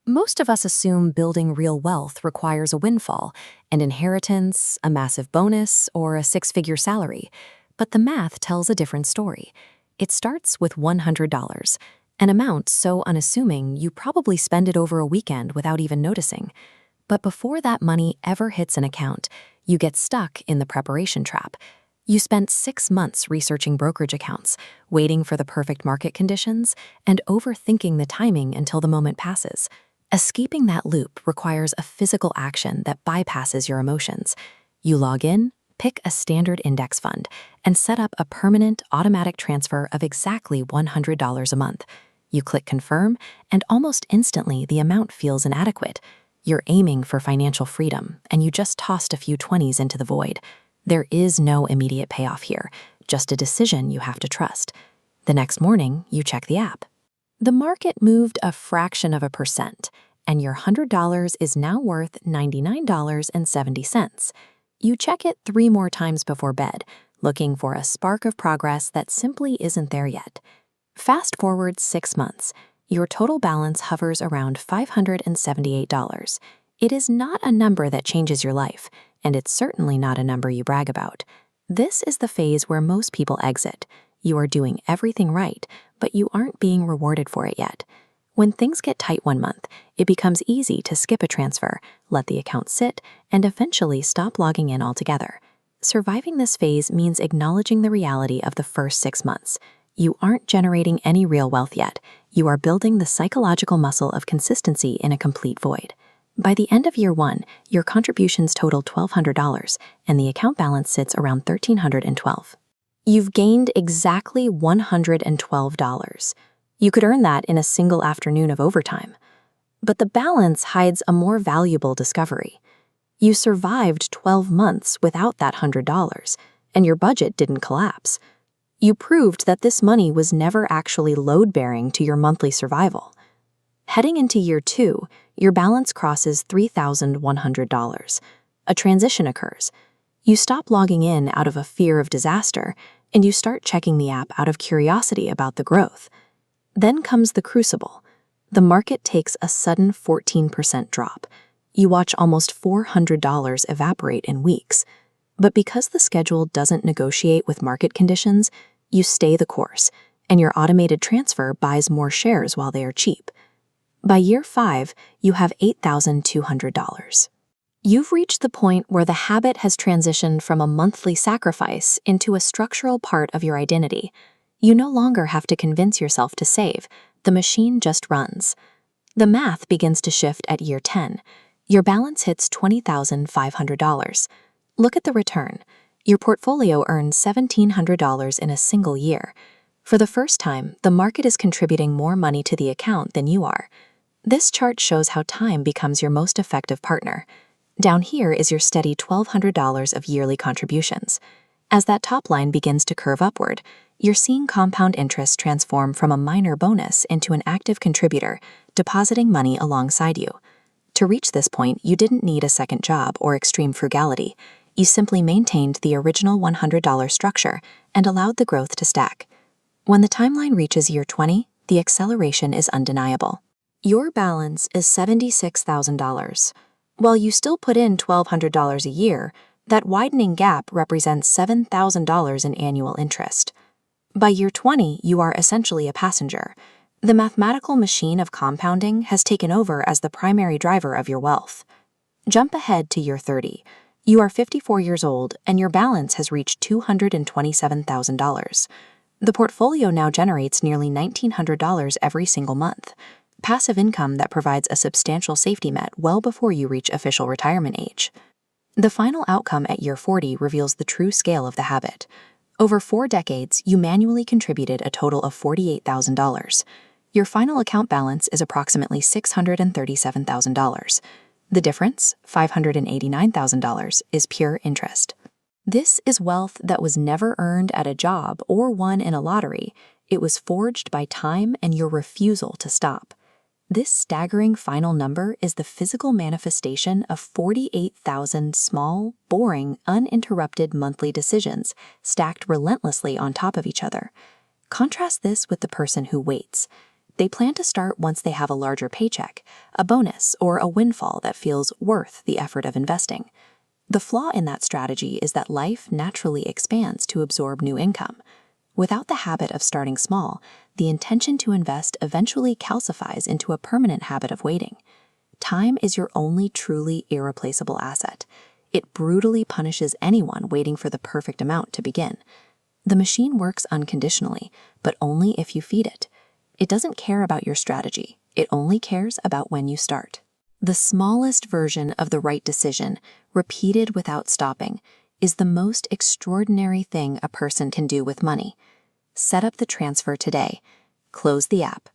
Most of us assume building real wealth requires a windfall, an inheritance, a massive bonus, or a six-figure salary. But the math tells a different story. It starts with $100, an amount so unassuming you probably spend it over a weekend without even noticing. But before that money ever hits an account, you get stuck in the preparation trap. You spent 6 months researching brokerage accounts, waiting for the perfect market conditions, and overthinking the timing until the moment passes. Escaping that loop requires a physical action that bypasses your emotions. You log in, pick a standard index fund, and set up a permanent automatic transfer of exactly $100 a month. You click confirm, and almost instantly the amount feels inadequate. You're aiming for financial freedom, and you just tossed a few 20s into the void. There is no immediate payoff here, just a decision you have to trust. The next morning, you check the app. The market moved a fraction of a percent, and your $100 is now worth $99.70. You check it 3 more times before bed, looking for a spark of progress that simply isn't there yet. Fast forward 6 months. Your total balance hovers around $578. It is not a number that changes your life, and it's certainly not a number you brag about. This is the phase where most people exit. You are doing everything right, but you aren't being rewarded for it yet. When things get tight one month, it becomes easy to skip a transfer, let the account sit, and eventually stop logging in altogether. Surviving this phase means acknowledging the reality of the first 6 months. You aren't generating any real wealth yet. You are building the psychological muscle of consistency in a complete void. By the end of year 1, your contributions total $1,200, and the account balance sits around $1,312. You've gained exactly $112. You could earn that in a single afternoon of overtime. But the balance hides a more valuable discovery. You survived 12 months without that $100, and your budget didn't collapse. You proved that this money was never actually load-bearing to your monthly survival. Heading into year 2, your balance crosses $3,100. A transition occurs. You stop logging in out of a fear of disaster, and you start checking the app out of curiosity about the growth. Then comes the crucible. The market takes a sudden 14% drop. You watch almost $400 evaporate in weeks. But because the schedule doesn't negotiate with market conditions, you stay the course, and your automated transfer buys more shares while they are cheap. By year 5, you have $8,200. You've reached the point where the habit has transitioned from a monthly sacrifice into a structural part of your identity. You no longer have to convince yourself to save. The machine just runs. The math begins to shift at year 10. Your balance hits $20,500. Look at the return. Your portfolio earns $1,700 in a single year. For the first time, the market is contributing more money to the account than you are. This chart shows how time becomes your most effective partner. Down here is your steady $1,200 of yearly contributions. As that top line begins to curve upward, you're seeing compound interest transform from a minor bonus into an active contributor, depositing money alongside you. To reach this point, you didn't need a second job or extreme frugality. You simply maintained the original $100 structure and allowed the growth to stack. When the timeline reaches year 20, the acceleration is undeniable. Your balance is $76,000. While you still put in $1,200 a year, that widening gap represents $7,000 in annual interest. By year 20, you are essentially a passenger. The mathematical machine of compounding has taken over as the primary driver of your wealth. Jump ahead to year 30. You are 54 years old, and your balance has reached $227,000. The portfolio now generates nearly $1,900 every single month. Passive income that provides a substantial safety net well before you reach official retirement age. The final outcome at year 40 reveals the true scale of the habit. Over 4 decades, you manually contributed a total of $48,000. Your final account balance is approximately $637,000. The difference, $589,000, is pure interest. This is wealth that was never earned at a job or won in a lottery. It was forged by time and your refusal to stop. This staggering final number is the physical manifestation of 48,000 small, boring, uninterrupted monthly decisions stacked relentlessly on top of each other. Contrast this with the person who waits. They plan to start once they have a larger paycheck, a bonus, or a windfall that feels worth the effort of investing. The flaw in that strategy is that life naturally expands to absorb new income. Without the habit of starting small, the intention to invest eventually calcifies into a permanent habit of waiting. Time is your only truly irreplaceable asset. It brutally punishes anyone waiting for the perfect amount to begin. The machine works unconditionally, but only if you feed it. It doesn't care about your strategy. It only cares about when you start. The smallest version of the right decision, repeated without stopping, is the most extraordinary thing a person can do with money. Set up the transfer today. Close the app.